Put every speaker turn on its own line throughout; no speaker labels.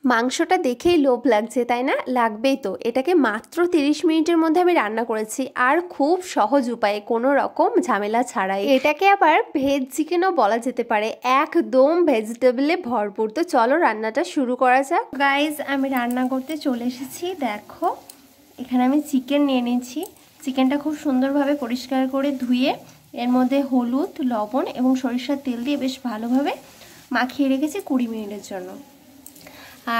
মাংসটা দেখেই লোভ লাগছে, তাই না? লাগবেই তো। এটাকে মাত্র 30 মিনিটের মধ্যে আমি রান্না করেছি, আর খুব সহজ উপায়ে, কোনো রকম ঝামেলা ছাড়াই। এটাকে আবার ভেজ চিকেনও বলা যেতে পারে, একদম ভেজিটেবলে ভরপুর। তো চলো রান্নাটা শুরু করা যাক। গাইজ, আমি রান্না করতে চলে এসেছি। দেখো, এখানে আমি চিকেন নিয়ে নিয়েছি। চিকেনটা খুব সুন্দরভাবে পরিষ্কার করে ধুয়ে এর মধ্যে হলুদ, লবণ এবং সরিষার তেল দিয়ে বেশ ভালোভাবে মাখিয়ে রেখেছি 20 মিনিটের জন্য।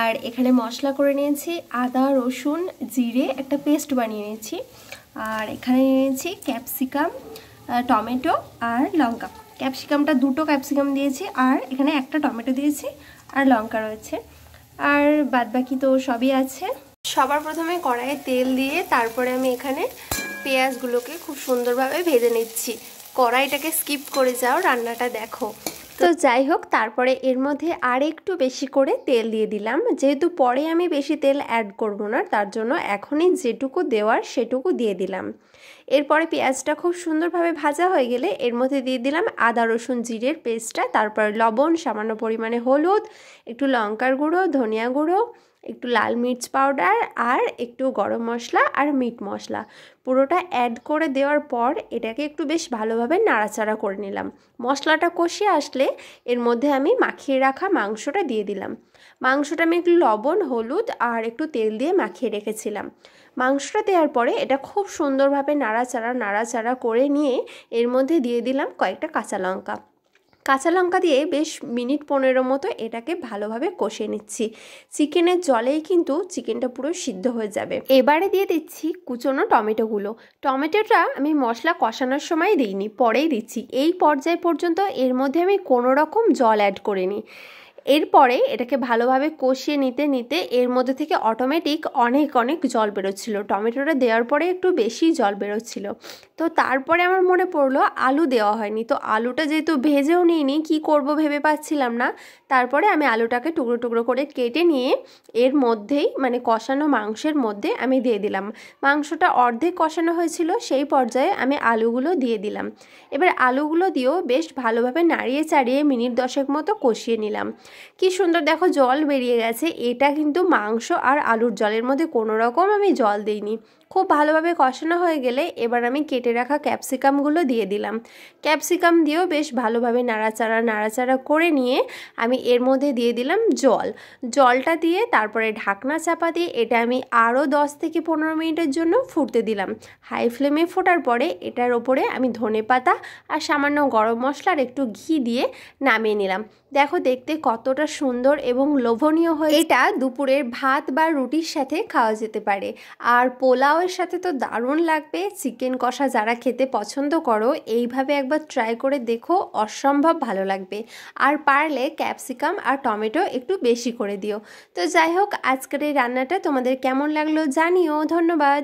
আর এখানে মশলা করে নিয়েছি আদা, রসুন, জিরে একটা পেস্ট বানিয়ে নিয়েছি। আর এখানে নিয়েছি ক্যাপসিকাম, টমেটো আর লঙ্কা। ক্যাপসিকামটা 2টো ক্যাপসিকাম দিয়েছি, আর এখানে একটা টমেটো দিয়েছি, আর লঙ্কা রয়েছে, আর বাদবাকি তো সবই আছে। সবার প্রথমে কড়াইয়ে তেল দিয়ে তারপরে আমি এখানে পেঁয়াজগুলোকে খুব সুন্দরভাবে ভেজে নিচ্ছি। কড়াইটাকে স্কিপ করে যাও, রান্নাটা দেখো। তো যাই হোক, তারপরে এর মধ্যে আর একটু বেশি করে তেল দিয়ে দিলাম, যেহেতু পরে আমি বেশি তেল অ্যাড করব না, তার জন্য এখনই যেটুকু দেওয়ার সেটুকু দিয়ে দিলাম। এরপরে পেঁয়াজটা খুব সুন্দরভাবে ভাজা হয়ে গেলে এর মধ্যে দিয়ে দিলাম আদা, রসুন, জিরের পেস্টটা, তারপর লবণ, সামান্য পরিমাণে হলুদ, একটু লঙ্কার গুঁড়ো, ধনিয়া গুঁড়ো, একটু লাল মির্চ পাউডার, আর একটু গরম মশলা আর মিট মশলা পুরোটা অ্যাড করে দেওয়ার পর এটাকে একটু বেশ ভালোভাবে নাড়াচাড়া করে নিলাম। মশলাটা কষিয়ে আসলে এর মধ্যে আমি মাখিয়ে রাখা মাংসটা দিয়ে দিলাম। মাংসটা আমি একটু লবণ, হলুদ আর একটু তেল দিয়ে মাখিয়ে রেখেছিলাম। মাংসটা দেওয়ার পরে এটা খুব সুন্দরভাবে নাড়াচাড়া করে নিয়ে এর মধ্যে দিয়ে দিলাম কয়েকটা কাঁচা লঙ্কা দিয়ে বেশ মিনিট 15 মতো এটাকে ভালোভাবে কষিয়ে নিচ্ছি। চিকেনের জলেই কিন্তু চিকেনটা পুরো সিদ্ধ হয়ে যাবে। এবারে দিয়ে দিচ্ছি কুচনো টমেটোগুলো। টমেটোটা আমি মশলা কষানোর সময় দিইনি, পরেই দিচ্ছি। এই পর্যায় পর্যন্ত এর মধ্যে আমি কোনো রকম জল অ্যাড করিনি। এরপরে এটাকে ভালোভাবে কষিয়ে নিতে নিতে এর মধ্যে থেকে অটোমেটিক অনেক জল বেরোচ্ছিল। টমেটোটা দেওয়ার পরে একটু বেশি জল বেরোচ্ছিল। তো তারপরে আমার মনে পড়লো আলু দেওয়া হয়নি। তো আলুটা যেহেতু ভেজেও নিইনি, কি করব ভেবে পাচ্ছিলাম না। তারপরে আমি আলুটাকে টুকরো টুকরো করে কেটে নিয়ে এর মধ্যেই, মানে কষানো মাংসের মধ্যে আমি দিয়ে দিলাম। মাংসটা অর্ধেক কষানো হয়েছিল, সেই পর্যায়ে আমি আলুগুলো দিয়ে দিলাম। এবার আলুগুলো দিয়েও বেশ ভালোভাবে নাড়িয়ে চাড়িয়ে মিনিট 10 মতো কষিয়ে নিলাম। কি সুন্দর দেখো জল বেরিয়ে গেছে। এটা কিন্তু মাংস আর আলুর জলের মধ্যে কোনো রকম আমি জল দিইনি। খুব ভালোভাবে কষানো হয়ে গেলে এবার আমি কেটে রাখা ক্যাপসিকামগুলো দিয়ে দিলাম। ক্যাপসিকাম দিয়েও বেশ ভালোভাবে নাড়াচাড়া করে নিয়ে আমি এর মধ্যে দিয়ে দিলাম জলটা দিয়ে তারপরে ঢাকনা চাপা দিয়ে এটা আমি আরও 10 থেকে 15 মিনিটের জন্য ফুটতে দিলাম। হাই ফ্লেমে ফোটার পরে এটার ওপরে আমি ধনেপাতা আর সামান্য গরম মশলা আর একটু ঘি দিয়ে নামিয়ে নিলাম। দেখো দেখতে কতটা সুন্দর এবং লোভনীয় হয়। এটা দুপুরের ভাত বা রুটির সাথে খাওয়া যেতে পারে, আর পোলাওয়ের সাথে তো দারুণ লাগবে। চিকেন কষা যারা খেতে পছন্দ করো, এইভাবে একবার ট্রাই করে দেখো, অসম্ভব ভালো লাগবে। আর পারলে ক্যাপসিকাম আর টমেটো একটু বেশি করে দিও। তো যাই হোক, আজকের এই রান্নাটা তোমাদের কেমন লাগলো জানিও। ধন্যবাদ।